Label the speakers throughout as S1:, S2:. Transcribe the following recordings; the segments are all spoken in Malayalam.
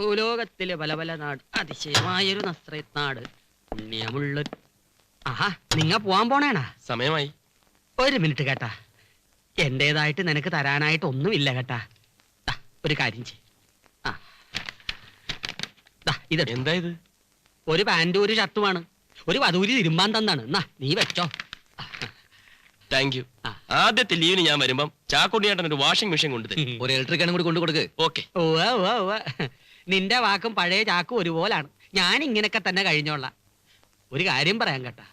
S1: ഭൂലോകത്തിലെ പല പല നാട് അതിശയമായൊരു നസ്രത്ത് നാട് പുണ്യമുള്ള. ആഹാ, നിങ്ങ പോവാൻ പോണേണാ?
S2: സമയമായി.
S1: ഒരു മിനിറ്റ് കേട്ടാ, എന്റേതായിട്ട് നിനക്ക് തരാനായിട്ട് ഒന്നുമില്ല കേട്ടാ. ഒരു കാര്യം ചെയ്. ഇത്
S2: എന്താ ഇത്?
S1: ഒരു പാന്റും ഒരു ഷർട്ടുമാണ്. ഒരു വധൂരി തിരുമ്പാൻ തന്നാണ്. എന്നാ നീ വെച്ചോ.
S2: Thank you. ആദ്യത്തെ ലീവിന് ഞാൻ വരുമ്പം ചാക്കുണ്ണിയേട്ടൻ ഒരു വാഷിംഗ് മെഷീൻ കൊണ്ടുതരും.
S3: ഒരു ഇലക്ട്രിക്കാനും കൂടി കൊണ്ടു കൊടുക്ക്.
S2: ഓക്കെ.
S1: നിന്റെ വാക്കും പഴയ ചാക്കും ഒരുപോലാണ്. ഞാൻ ഇങ്ങനൊക്കെ തന്നെ കഴിഞ്ഞോളാം. ഒരു കാര്യം പറയാൻ കേട്ടാ,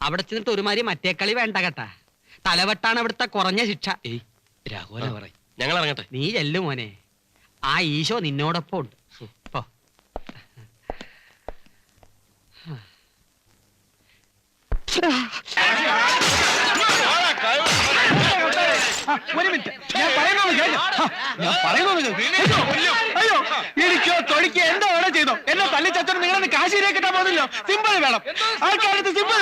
S1: അവിടെ ചെന്നിട്ട് ഒരുമാതിരി മറ്റേ കളി വേണ്ട കേട്ടാ. തലവെട്ടാണ് അവിടുത്തെ കുറഞ്ഞ ശിക്ഷ.
S3: രാഘവന പറയും.
S2: ഞങ്ങൾ ഇറങ്ങട്ടെ.
S1: നീ ചെല്ലു മോനെ, ആ ഈശോ നിന്നോടൊപ്പം ഉണ്ട്. പോ.
S4: ഒരു മിനിറ്റ്, ഞാൻ പറയുന്നത് അയ്യോ, ഇടിക്കോ തൊഴിക്കോ എന്താ വേണോ ചെയ്തോ. എന്നെ തല്ലിച്ചോട് നിങ്ങളെ കാശിയിലേക്ക് കിട്ടാൻ പോകുന്നില്ലോ. സിമ്പിൾ വേണം, ആൾക്കാരത്ത് സിമ്പിൾ.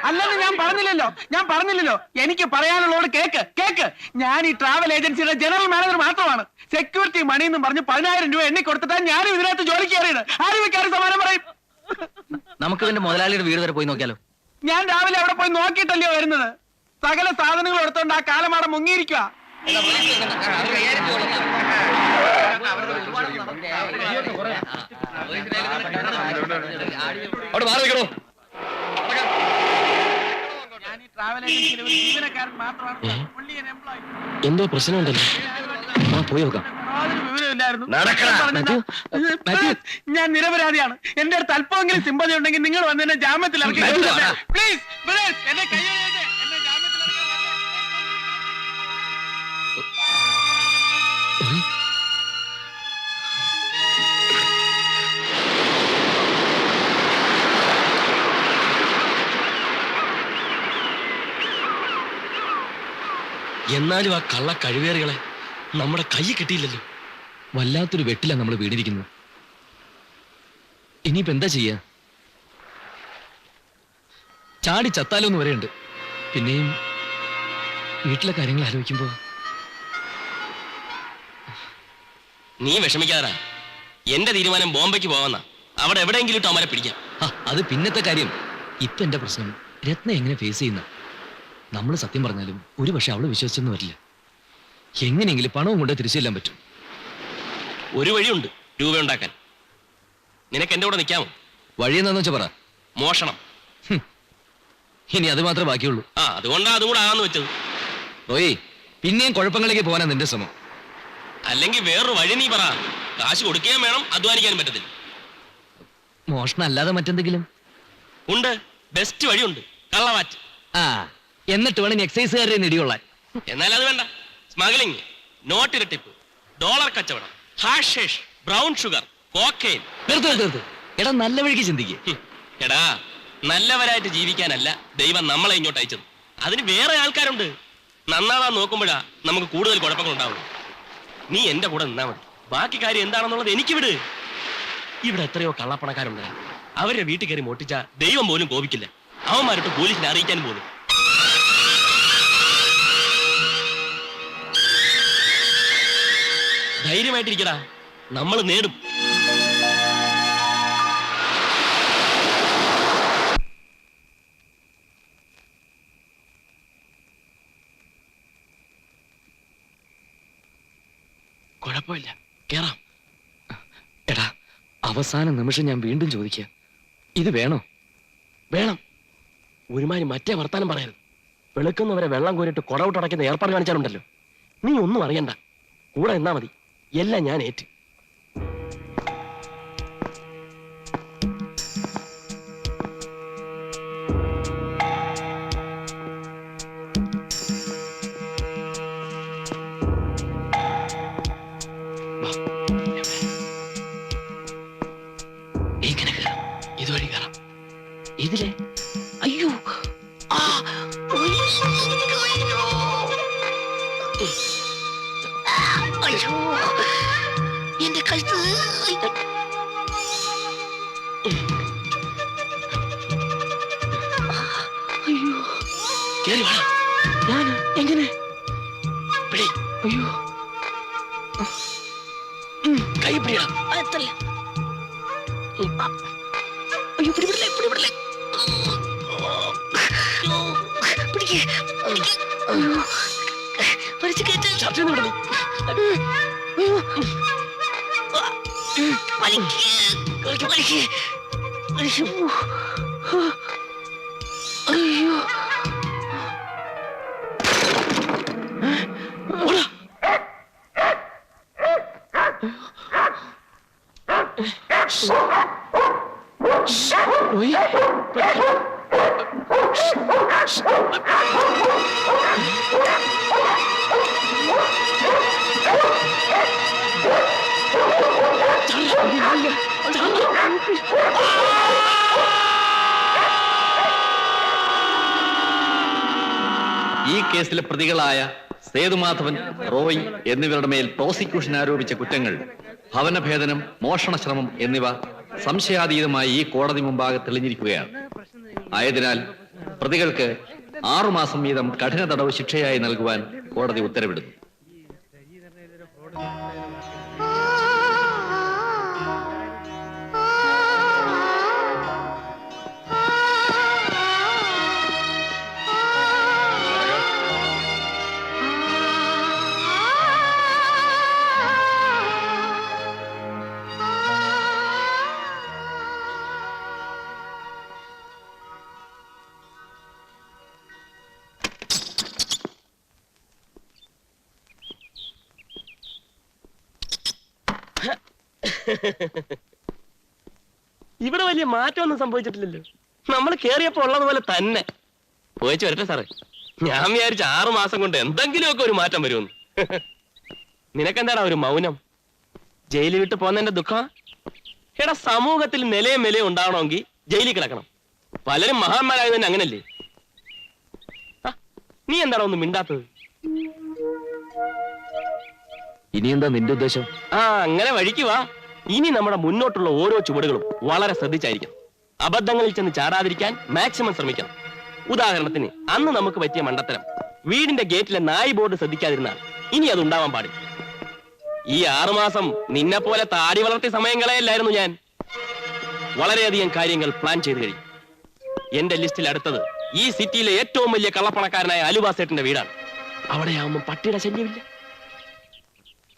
S4: അല്ലെന്ന് ഞാൻ പറഞ്ഞില്ലല്ലോ. എനിക്ക് പറയാനുള്ളവരോട് കേക്ക്. ഞാൻ ഈ ട്രാവൽ ഏജൻസിയുടെ ജനറൽ മാനേജർ മാത്രമാണ്. സെക്യൂരിറ്റി മണി എന്നും പറഞ്ഞ് 10,000 രൂപ എണ്ണി കൊടുത്തിട്ടാണ് ഞാനും ഇതിനകത്ത് ജോലിക്ക് കയറിയത്. ആരും സമാനം പറയും.
S3: നമുക്ക് ഇതിന്റെ മുതലാളിയുടെ വീട് വരെ പോയി നോക്കിയാലോ?
S4: ഞാൻ രാവിലെ അവിടെ പോയി നോക്കിയിട്ടല്ലയോ വരുന്നത്. സകല സാധനങ്ങൾ എടുത്തോണ്ട് ആ കാലമാടം മുങ്ങിയിരിക്കുക.
S2: എന്തോ പ്രശ്നമുണ്ടല്ലോ. പോയി നോക്കാം.
S4: ഞാൻ നിരപരാധിയാണ്. എന്റെ അടുത്ത് അല്പമെങ്കിലും സിമ്പതി ഉണ്ടെങ്കിൽ നിങ്ങൾ വന്ന് എന്നെ ജാമ്യത്തിൽ ഇറക്കി. പ്ലീസ് എന്നെ കൈ എന്നെ ജാമ്യത്തിൽ
S2: എന്നാലും ആ കള്ള കഴിവേറികളെ നമ്മുടെ കൈ കിട്ടിയില്ലല്ലോ.
S3: വല്ലാത്തൊരു വെട്ടിലാണ് നമ്മൾ വീണിരിക്കുന്നത്. ഇനിയിപ്പോ എന്താ ചെയ്യാ? ചാടി ചത്താലോന്ന് വരെയുണ്ട്. പിന്നെയും വീട്ടിലെ കാര്യങ്ങൾ ആലോചിക്കുമ്പോ
S2: നീ വിഷമിക്കാതാ. എന്റെ തീരുമാനം ബോംബെക്ക് പോവാന്നാ. അവിടെ എവിടെയെങ്കിലും ഇട്ടോ അവരെ പിടിക്കാം.
S3: അത് പിന്നത്തെ കാര്യം. ഇപ്പൊ എന്റെ പ്രശ്നം രത്ന എങ്ങനെ ഫേസ് ചെയ്യുന്ന. നമ്മൾ സത്യം പറഞ്ഞാലും ഒരു പക്ഷെ അവള് വിശ്വസിച്ചൊന്നും വരില്ല. എങ്ങനെയെങ്കിലും പണവും കൊണ്ട് തിരിച്ചു ചെല്ലാൻ പറ്റും.
S2: ഒരു വഴിയുണ്ട് രൂപ ഉണ്ടാക്കാൻ. നിനക്ക് എന്റെ കൂടെ നിൽക്കാമോ?
S3: വഴി എന്താന്ന് വെച്ചാ പറ.
S2: മോഷണം.
S3: ഇനി അത് മാത്രമേ ബാക്കിയുള്ളൂ.
S2: അതുകൊണ്ടാ അതും കൂടെ ആകാന്ന് വെച്ചത്.
S3: ഓയ്, പിന്നെയും കുഴപ്പങ്ങളിലേക്ക് പോകാനാ നിന്റെ ശ്രമം.
S2: അല്ലെങ്കിൽ വേറൊരു വഴി നീ പറ. കാശ് കൊടുക്കുകയും വേണം, അധ്വാനിക്കാനും പറ്റത്തില്ല.
S3: മോഷണം അല്ലാതെ മറ്റെന്തെങ്കിലും
S2: ഉണ്ട്. ബെസ്റ്റ് വഴിയുണ്ട്, കള്ളവാറ്റ്.
S3: എന്നിട്ട് വേണം എക്സൈസുകാരെ ഇടികൊള്ളാൻ.
S2: എന്നാൽ അത് വേണ്ട. സ്മഗ്ലിംഗ്, നോട്ട് ഇരട്ടിപ്പ്, ഡോളർ കച്ചവടം, ഹാഷിഷ്, ബ്രൗൺ ഷുഗർ, കോക്കൈൻ.
S3: തീർത്ത് എടാ, നല്ല വഴിക്ക് ചിന്തിക്കേ.
S2: എടാ, നല്ലവരായിട്ട് ജീവിക്കാനല്ല ദൈവം നമ്മളെ ഇങ്ങോട്ട് അയച്ചത്. അതിന് വേറെ ആൾക്കാരുണ്ട്. നന്നാവാൻ നോക്കുമ്പോഴാ നമുക്ക് കൂടുതൽ കുഴപ്പങ്ങൾ ഉണ്ടാവുള്ളൂ. നീ എന്റെ കൂടെ നിന്നാ മതി. ബാക്കി കാര്യം എന്താണെന്നുള്ളത് എനിക്ക് വിട്. ഇവിടെ എത്രയോ കള്ളപ്പണക്കാരുണ്ട്. അവരുടെ വീട്ടിൽ കയറി മോട്ടിച്ച ദൈവം പോലും കോപിക്കില്ല. അവന്മാരിട്ട് പോലീസിനെ അറിയിക്കാനും പോലും. ധൈര്യമായിട്ടിരിക്കടാ, നമ്മൾ നേടും. കുഴപ്പമില്ല, കേറാം.
S3: എടാ, അവസാന നിമിഷം ഞാൻ വീണ്ടും ചോദിക്കുക, ഇത് വേണോ?
S2: വേണം. ഒരുമാതിരി മറ്റേ വർത്താനം പറയരുത്. വെളുക്കുന്നവരെ വെള്ളം കോരിട്ട് കുടവിട്ടടയ്ക്കുന്ന ഏർപ്പാട് കാണിച്ചാലുണ്ടല്ലോ. നീ ഒന്നും അറിയണ്ട, കൂടെ എന്നാ മതി. എല്ലാം ഞാൻ ഏറ്റ്. ഇങ്ങനെ കയറാം, ഇതുവഴി കയറാം. ഇതിലെ അയ്യോ,
S5: അയ്യോ, എന്റെ കഴുത്ത്. അയ്യോ,
S2: കേറി വാ.
S4: ഞാൻ എങ്ങനെ?
S2: പിടി.
S4: അയ്യോ,
S2: കൈ പിടിയടാ.
S5: എത്തല്ല. അയ്യോ, പിടിപെടലേ, പിടിപെടലേ. പിടിക്ക്, പിടിക്ക്. വലിച്ചു കയറ്റ്.
S2: ഷർട്ടിൽ നിന്ന് വിടുന്നു.
S5: വലിക്ക്, വലിക്ക്, വലിക്ക്. അയ്യോ. അയ്യോ.
S2: ഓടാ.
S4: ഓയ്,
S6: ഈ കേസിലെ പ്രതികളായ സേതുമാധവൻ, റോയ് എന്നിവരുടെ മേൽ പ്രോസിക്യൂഷൻ ആരോപിച്ച കുറ്റങ്ങൾ ഭവനഭേദനം, മോഷണശ്രമം എന്നിവ സംശയാതീതമായി ഈ കോടതി മുമ്പാകെ തെളിഞ്ഞിരിക്കുകയാണ്. ആയതിനാൽ പ്രതികൾക്ക് 6 മാസം വീതം കഠിന തടവ് ശിക്ഷയായി നൽകുവാൻ കോടതി ഉത്തരവിടുന്നു.
S2: ഇവിടെ വലിയ മാറ്റമൊന്നും സംഭവിച്ചിട്ടില്ലല്ലോ. നമ്മൾ കേറിയപ്പോ ഉള്ളതുപോലെ തന്നെ. പോയിച്ചു വരട്ടെ സാറേ. ഞാൻ വിചാരിച്ച 6 മാസം കൊണ്ട് എന്തെങ്കിലുമൊക്കെ ഒരു മാറ്റം വരുമെന്ന്. നിനക്കെന്താടാ ഒരു മൗനം? ജയിലിൽ വിട്ട് പോകുന്നതിന്റെ ദുഃഖം? എടാ, സമൂഹത്തിൽ നിലയും വിലയും ഉണ്ടാവണമെങ്കിൽ ജയിലിൽ കിടക്കണം. പലരും മഹാന്മാരായത് തന്നെ അങ്ങനല്ലേ? നീ എന്താടാ ഒന്നും മിണ്ടാത്തത്?
S3: ഇനി എന്താ നിന്റെ ഉദ്ദേശം?
S2: അങ്ങനെ വഴിക്ക് വാ. ഇനി നമ്മുടെ മുന്നോട്ടുള്ള ഓരോ ചുവടുകളും വളരെ ശ്രദ്ധിച്ചായിരിക്കണം. അബദ്ധങ്ങളിൽ ചെന്ന് ചാടാതിരിക്കാൻ മാക്സിമം ശ്രമിക്കണം. ഉദാഹരണത്തിന്, അന്ന് നമുക്ക് പറ്റിയ മണ്ടത്തരം, വീടിന്റെ ഗേറ്റിലെ നായ് ബോർഡ് ശ്രദ്ധിക്കാതിരുന്നാൽ ഇനി അത് ഉണ്ടാവാൻ പാടില്ല. ഈ 6 മാസം നിന്നെ പോലെ താടി വളർത്തിയ സമയം കളയല്ലായിരുന്നു ഞാൻ. വളരെയധികം കാര്യങ്ങൾ പ്ലാൻ ചെയ്ത് കഴിയും. എന്റെ ലിസ്റ്റിൽ അടുത്തത് ഈ സിറ്റിയിലെ ഏറ്റവും വലിയ കള്ളപ്പണക്കാരനായ അലുവാസേട്ടന്റെ വീടാണ്. അവിടെയാവുമ്പോ പട്ടിയുടെ ശല്യമില്ല.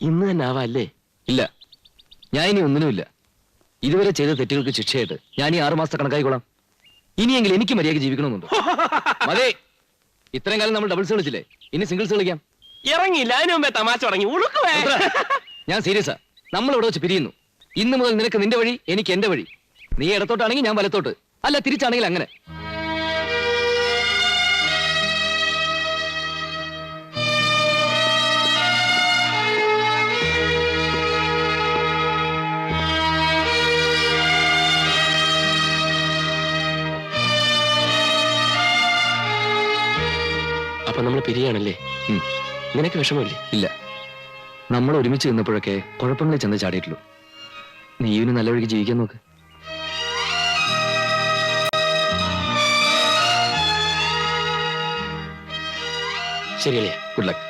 S2: ഇന്ന് തന്നെ ആവാല്ലേ?
S3: ഇല്ല, ഞാൻ ഇനി ഒന്നിനുമില്ല. ഇതുവരെ ചെയ്ത തെറ്റുകൾക്ക് ശിക്ഷയായിട്ട് ഞാൻ ഈ 6 മാസത്തെ കണക്കായിക്കോളാം. ഇനിയെങ്കിലും എനിക്ക് മര്യാദയ്ക്ക് ജീവിക്കണമെന്നുണ്ട്. അതെ, ഇത്രയും കാലം നമ്മൾ ഡബിൾസ് കളിച്ചില്ലേ, ഇനി സിംഗിൾസ് കളിക്കാം.
S2: ഇറങ്ങിയില്ല, അതിനു മുമ്പേ തമാശ തുടങ്ങി. ഉളുക്കുവേ.
S3: ഞാൻ സീരിയസാ. നമ്മൾ ഇവിടെ വെച്ച് പിരിയുന്നു. ഇന്ന് മുതൽ നിനക്ക് നിന്റെ വഴി, എനിക്ക് എന്റെ വഴി. നീ ഇടത്തോട്ടാണെങ്കിൽ ഞാൻ വലത്തോട്ട്, അല്ല തിരിച്ചാണെങ്കിൽ അങ്ങനെ.
S2: അപ്പൊ നമ്മൾ പിരിയാണല്ലേ? നിനക്ക് വിഷമമില്ലേ?
S3: ഇല്ല, നമ്മൾ ഒരുമിച്ച് നിന്നപ്പോഴൊക്കെ കുഴപ്പങ്ങളിൽ ചെന്ന് ചാടിയിട്ടുള്ളൂ. നീ ഇവന് നല്ല വഴിക്ക് ജീവിക്കാൻ നോക്ക്.
S2: ശരിയല്ലേ?
S3: Good luck.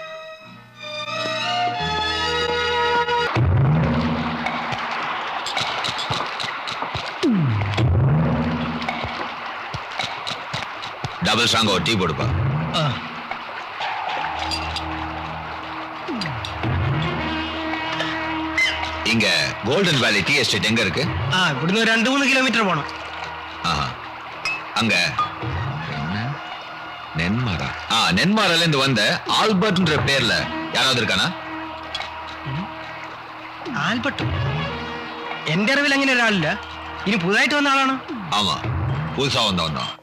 S6: டபுள் ஸ்ட்ராங் ஒரு டீ கொடுப்பா. இங்க கோல்டன் வேலி டீ எஸ்டேட் எங்க இருக்கு?
S4: ഇവിടുന്ന് 2-3 കിലോമീറ്റർ പോണം.
S6: அங்க நென்மாரா? நென்மாரால இருந்து வந்த ஆல்பர்ட்ன்ற பேர்ல யாராவது இருக்கானா?
S4: ആൽബർട്ടോ? എന്റെ അറിവിൽ അങ്ങനെ ഒരാളില്ല. ഇനി പുതുതായിട്ട് വന്ന ആളാണ്?
S6: ஆமா, புதுசா வந்தவன் தான்.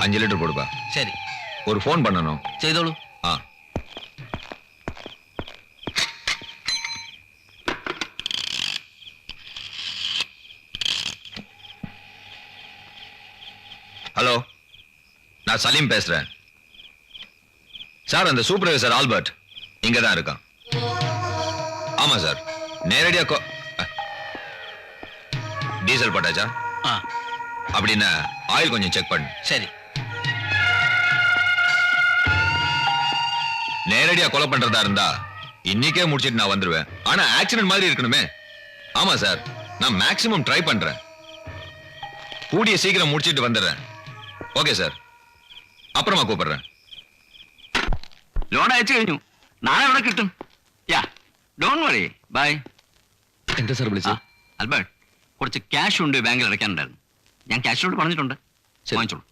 S6: அஞ்சு லிட்டர் கொடுப்பா.
S3: ശരി,
S6: ஒரு ஃபோன் பண்ணணும்.
S3: ചെയ്തോളൂ.
S6: ஹலோ, நான் சலீம் பேசுறேன் சார். அந்த சூப்பர்வைசர் ஆல்பர்ட் இங்க தான் இருக்கான். ஆமா சார், நேரடியா
S7: டீசல் போட்டாச்சா? அப்படின்னா ஆயில் கொஞ்சம் செக் பண்ணு.
S2: சரி.
S7: நேரடியா கொலை பண்றதா இருந்தா இன்னைக்கே முடிச்சிட்டு நான் வந்துருவேன். ஆனா ஆக்சிடென்ட் மாதிரி இருக்கணுமே. ஆமா சார், நான் மேக்ஸிமம் ட்ரை பண்றேன். கூடிய சீக்கிரம் முடிச்சிட்டு வந்துடுறேன். ഓക്കെ സാർ, അപ്പുറമാ കൂപ്പിടുறேன்.
S6: ലോൺ അയച്ചു കഴിഞ്ഞു, നാളെ അവിടെ കിട്ടും. Yeah don't worry. ബൈ.
S3: എന്താ സാർ വിളിച്ചത്?
S6: ആൽബർട്ട്, കുറച്ച് ക്യാഷ് ഉണ്ട് ബാങ്കിൽ അടയ്ക്കാനുണ്ടായിരുന്നു. ഞാൻ ക്യാഷിനോട് പറഞ്ഞിട്ടുണ്ട്, വാങ്ങിച്ചോളൂ.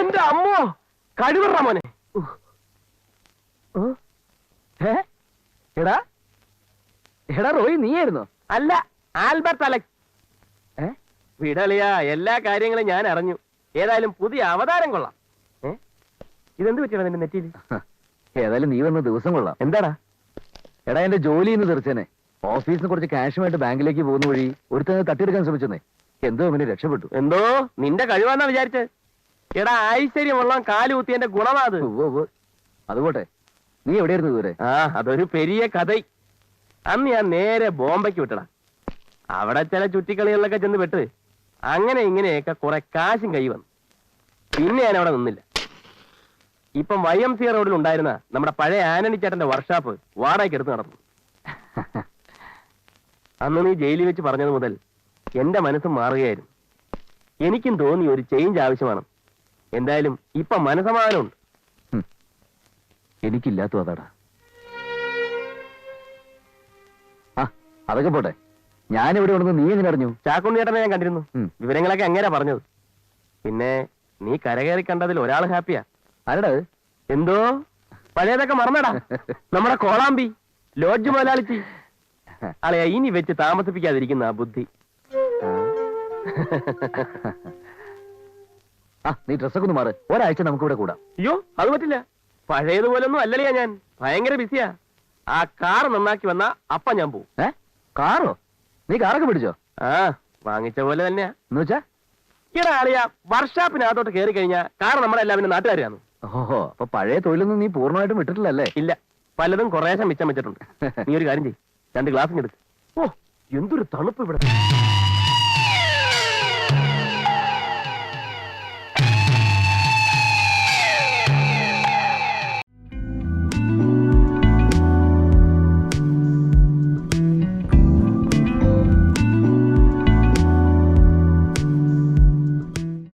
S4: എന്റെ അമ്മോ കഴിവറ മോനെ
S3: എടാ എടാ റോയ് നീയായിരുന്നോ?
S4: അല്ല, ആൽബർട്ട് അലക്സ്. വിടളിയാ, എല്ലാ കാര്യങ്ങളും ഞാൻ അറിഞ്ഞു. ഏതായാലും പുതിയ അവതാരം കൊള്ളാം. ഇതെന്ത് പറ്റിയാണ് നിന്റെ നെറ്റിയിൽ?
S3: ഏതായാലും നീ വന്ന ദിവസം കൊള്ളാം.
S4: എന്താടാ?
S3: എടാ എന്റെ ജോലി ഇന്ന് തെറിച്ചേനെ. ഓഫീസിന് കുറച്ച് ക്യാഷുമായിട്ട് ബാങ്കിലേക്ക് പോകുന്ന വഴി ഒരുത്തന്നെ തട്ടിയെടുക്കാൻ ശ്രമിച്ചെന്നേ. എന്തോ അവന് രക്ഷപ്പെട്ടു.
S4: എന്തോ നിന്റെ കഴിവാന്നാ വിചാരിച്ചേ? എടാ, ഐശ്വര്യമുള്ള കാലുകുത്തിയന്റെ ഗുണമാ അത്.
S3: അതുപോട്ടെ, നീ എവിടെയായിരുന്നു ഇതുവരെ?
S4: അതൊരു പെരിയ കഥ. അന്ന് ഞാൻ നേരെ ബോംബെക്ക് വിട്ടടാ. അവിടെ ചില ചുറ്റിക്കളികളിലൊക്കെ ചെന്ന് വിട്ട് അങ്ങനെ ഇങ്ങനെയൊക്കെ കുറെ കാശും കൈ വന്നു. പിന്നെ ഞാൻ അവിടെ നിന്നില്ല. ഇപ്പം YMC റോഡിൽ ഉണ്ടായിരുന്ന നമ്മുടെ പഴയ ആന്റണി ചേട്ടന്റെ വർക്ക്ഷോപ്പ് വാടകയ്ക്ക് എടുത്ത് നടന്നു. അന്ന് നീ ജയിലിൽ വെച്ച് പറഞ്ഞത് മുതൽ എന്റെ മനസ്സ് മാറുകയായിരുന്നു. എനിക്കും തോന്നി ഒരു ചേഞ്ച് ആവശ്യമാണ്. എന്തായാലും ഇപ്പൊ മനസമാധാനമുണ്ട്.
S3: എനിക്കില്ലാത്ത അതാടാ. അതൊക്കെ പോട്ടെ, ഞാൻ എവിടെ ഉണ്ടെന്ന് നീ എങ്ങനെ അറിഞ്ഞു?
S4: ചാക്കുണ്ണിയേട്ടനെ ഞാൻ കണ്ടിരുന്നു. വിവരങ്ങളൊക്കെ എങ്ങനെയാ പറഞ്ഞത്? പിന്നെ നീ കരകയറി കണ്ടതിൽ ഒരാൾ ഹാപ്പിയാ.
S3: ആരടാ?
S4: എന്തോ പഴയതൊക്കെ മറന്നടാ. നമ്മുടെ കോളാമ്പി ലോഡ്ജ് മുതലാളിച്ചി. അളയാ, ഇനി വെച്ച് താമസിപ്പിക്കാതിരിക്കുന്ന ആ ബുദ്ധി.
S3: നീ ഡ്രസ്സൊക്കെ ഒന്ന് മാറ്, ഒരാഴ്ച നമുക്ക് ഇവിടെ കൂടാം.
S4: അയ്യോ, അത് പറ്റില്ല. പഴയതുപോലൊന്നും അല്ലല്ലേ ഞാൻ. ഭയങ്കര ബിസിയാ. ആ കാർ നന്നാക്കി വന്നാ അപ്പ ഞാൻ പോവും.
S3: കാറോ? നീ കാറൊക്കെ പിടിച്ചോ?
S4: വാങ്ങിച്ച പോലെ തന്നെയാ.
S3: എന്ന് വെച്ചാ
S4: ഈടാ അളിയാ, വർക്ക്ഷോപ്പിനകത്തോട്ട് കയറി കഴിഞ്ഞാ കാർ നമ്മുടെ എല്ലാവരും നാട്ടുകാരാണ്.
S3: ഓഹോ, അപ്പൊ പഴയ തൊഴിലൊന്നും നീ പൂർണ്ണമായിട്ടും വിട്ടിട്ടില്ലല്ലേ?
S4: ഇല്ല, പലതും കുറേശ്ശെ മിച്ചം വെച്ചിട്ടുണ്ട്. നീ ഒരു കാര്യം ചെയ്യ്, 2 ഗ്ലാസ് എടുക്ക്. ഓ, എന്തൊരു തണുപ്പ് ഇവിടെ.